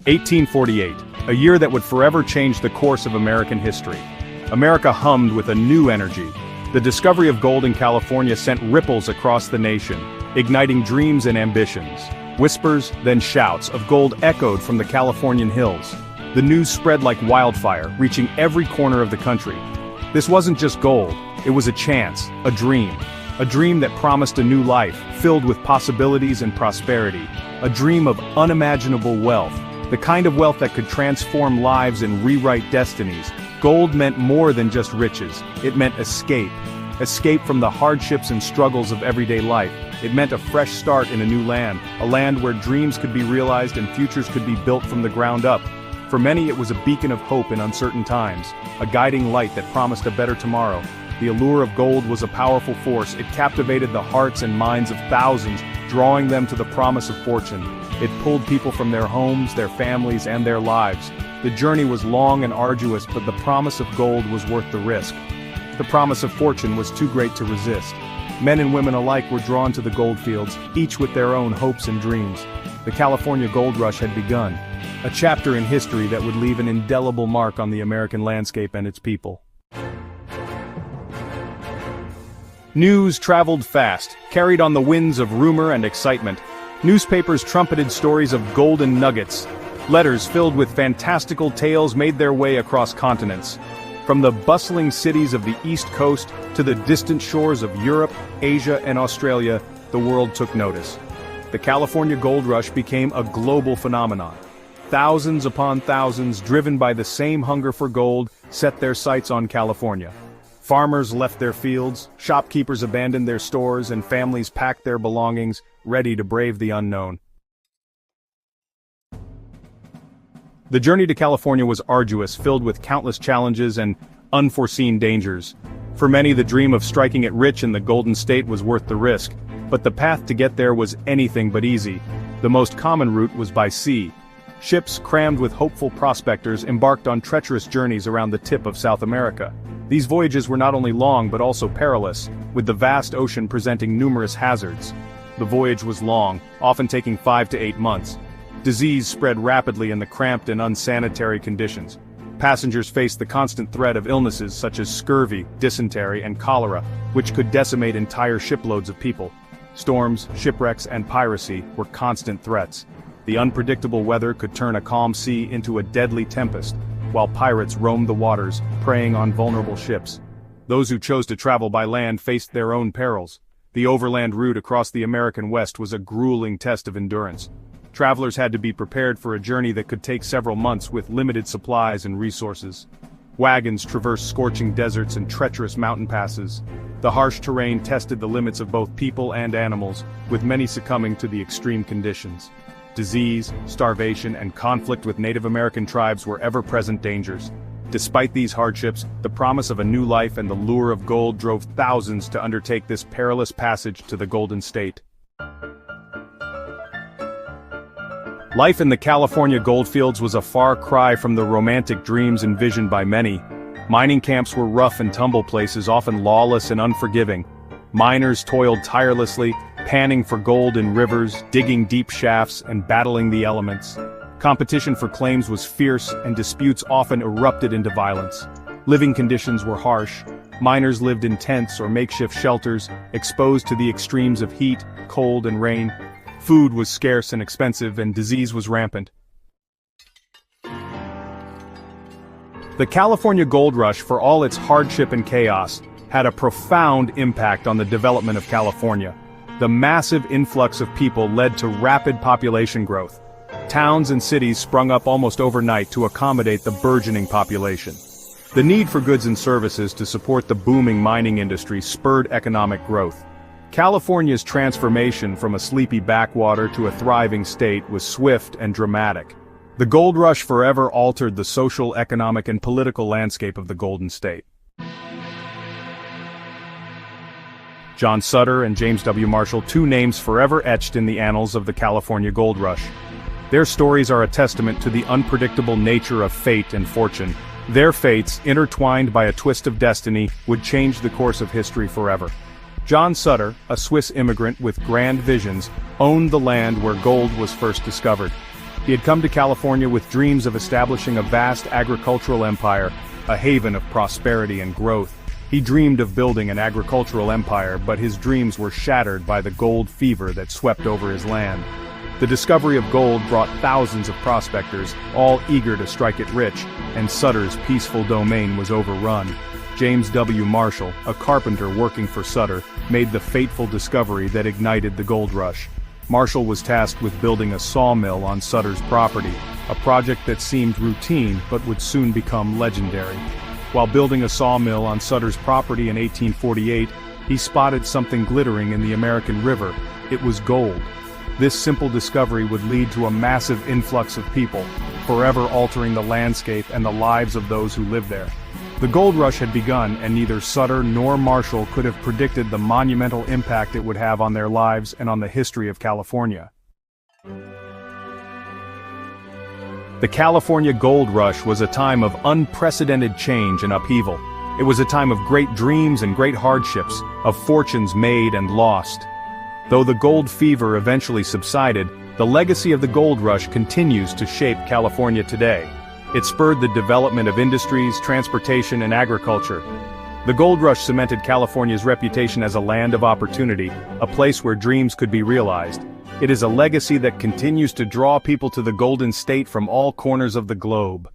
1848, a year that would forever change the course of American history. America hummed with a new energy. The discovery of gold in California sent ripples across the nation, igniting dreams and ambitions. Whispers, then shouts, of gold echoed from the Californian hills. The news spread like wildfire, reaching every corner of the country. This wasn't just gold, it was a chance, a dream that promised a new life, filled with possibilities and prosperity, a dream of unimaginable wealth, the kind of wealth that could transform lives and rewrite destinies. Gold meant more than just riches, it meant escape from the hardships and struggles of everyday life. It meant a fresh start in a new land, a land where dreams could be realized and futures could be built from the ground up. For many it was a beacon of hope in uncertain times, a guiding light that promised a better tomorrow. The allure of gold was a powerful force. It captivated the hearts and minds of thousands, drawing them to the promise of fortune. It pulled people from their homes, their families, and their lives. The journey was long and arduous, but the promise of gold was worth the risk. The promise of fortune was too great to resist. Men and women alike were drawn to the gold fields, each with their own hopes and dreams. The California Gold Rush had begun, a chapter in history that would leave an indelible mark on the American landscape and its people. News traveled fast, carried on the winds of rumor and excitement. Newspapers trumpeted stories of golden nuggets. Letters filled with fantastical tales made their way across continents. From the bustling cities of the East Coast to the distant shores of Europe, Asia, and Australia, the world took notice. The California Gold Rush became a global phenomenon. Thousands upon thousands, driven by the same hunger for gold, set their sights on California. Farmers left their fields, shopkeepers abandoned their stores, and families packed their belongings, ready to brave the unknown. The journey to California was arduous, filled with countless challenges and unforeseen dangers. For many, the dream of striking it rich in the Golden State was worth the risk, but the path to get there was anything but easy. The most common route was by sea. Ships crammed with hopeful prospectors embarked on treacherous journeys around the tip of South America. These voyages were not only long but also perilous, with the vast ocean presenting numerous hazards. The voyage was long, often taking 5 to 8 months. Disease spread rapidly in the cramped and unsanitary conditions. Passengers faced the constant threat of illnesses such as scurvy, dysentery, and cholera, which could decimate entire shiploads of people. Storms, shipwrecks, and piracy were constant threats. The unpredictable weather could turn a calm sea into a deadly tempest, while pirates roamed the waters, preying on vulnerable ships. Those who chose to travel by land faced their own perils. The overland route across the American West was a grueling test of endurance. Travelers had to be prepared for a journey that could take several months with limited supplies and resources. Wagons traversed scorching deserts and treacherous mountain passes. The harsh terrain tested the limits of both people and animals, with many succumbing to the extreme conditions. Disease, starvation, and conflict with Native American tribes were ever-present dangers. Despite these hardships, the promise of a new life and the lure of gold drove thousands to undertake this perilous passage to the Golden State. Life in the California goldfields was a far cry from the romantic dreams envisioned by many. Mining camps were rough and tumble places, often lawless and unforgiving. Miners toiled tirelessly, panning for gold in rivers, digging deep shafts, and battling the elements. Competition for claims was fierce, and disputes often erupted into violence. Living conditions were harsh. Miners lived in tents or makeshift shelters, exposed to the extremes of heat, cold, and rain. Food was scarce and expensive, and disease was rampant. The California Gold Rush, for all its hardship and chaos, had a profound impact on the development of California. The massive influx of people led to rapid population growth. Towns and cities sprung up almost overnight to accommodate the burgeoning population. The need for goods and services to support the booming mining industry spurred economic growth. California's transformation from a sleepy backwater to a thriving state was swift and dramatic. The gold rush forever altered the social, economic, and political landscape of the Golden State. John Sutter and James W. Marshall, two names forever etched in the annals of the California Gold Rush. Their stories are a testament to the unpredictable nature of fate and fortune. Their fates, intertwined by a twist of destiny, would change the course of history forever. John Sutter, a Swiss immigrant with grand visions, owned the land where gold was first discovered. He had come to California with dreams of establishing a vast agricultural empire, a haven of prosperity and growth. He dreamed of building an agricultural empire, but his dreams were shattered by the gold fever that swept over his land. The discovery of gold brought thousands of prospectors, all eager to strike it rich, and Sutter's peaceful domain was overrun. James W. Marshall, a carpenter working for Sutter, made the fateful discovery that ignited the gold rush. Marshall was tasked with building a sawmill on Sutter's property, a project that seemed routine but would soon become legendary. While building a sawmill on Sutter's property in 1848, he spotted something glittering in the American River. It was gold. This simple discovery would lead to a massive influx of people, forever altering the landscape and the lives of those who lived there. The gold rush had begun, and neither Sutter nor Marshall could have predicted the monumental impact it would have on their lives and on the history of California. The California Gold Rush was a time of unprecedented change and upheaval. It was a time of great dreams and great hardships, of fortunes made and lost. Though the gold fever eventually subsided, the legacy of the gold rush continues to shape California today. It spurred the development of industries, transportation, and agriculture. The gold rush cemented California's reputation as a land of opportunity, a place where dreams could be realized. It is a legacy that continues to draw people to the Golden State from all corners of the globe.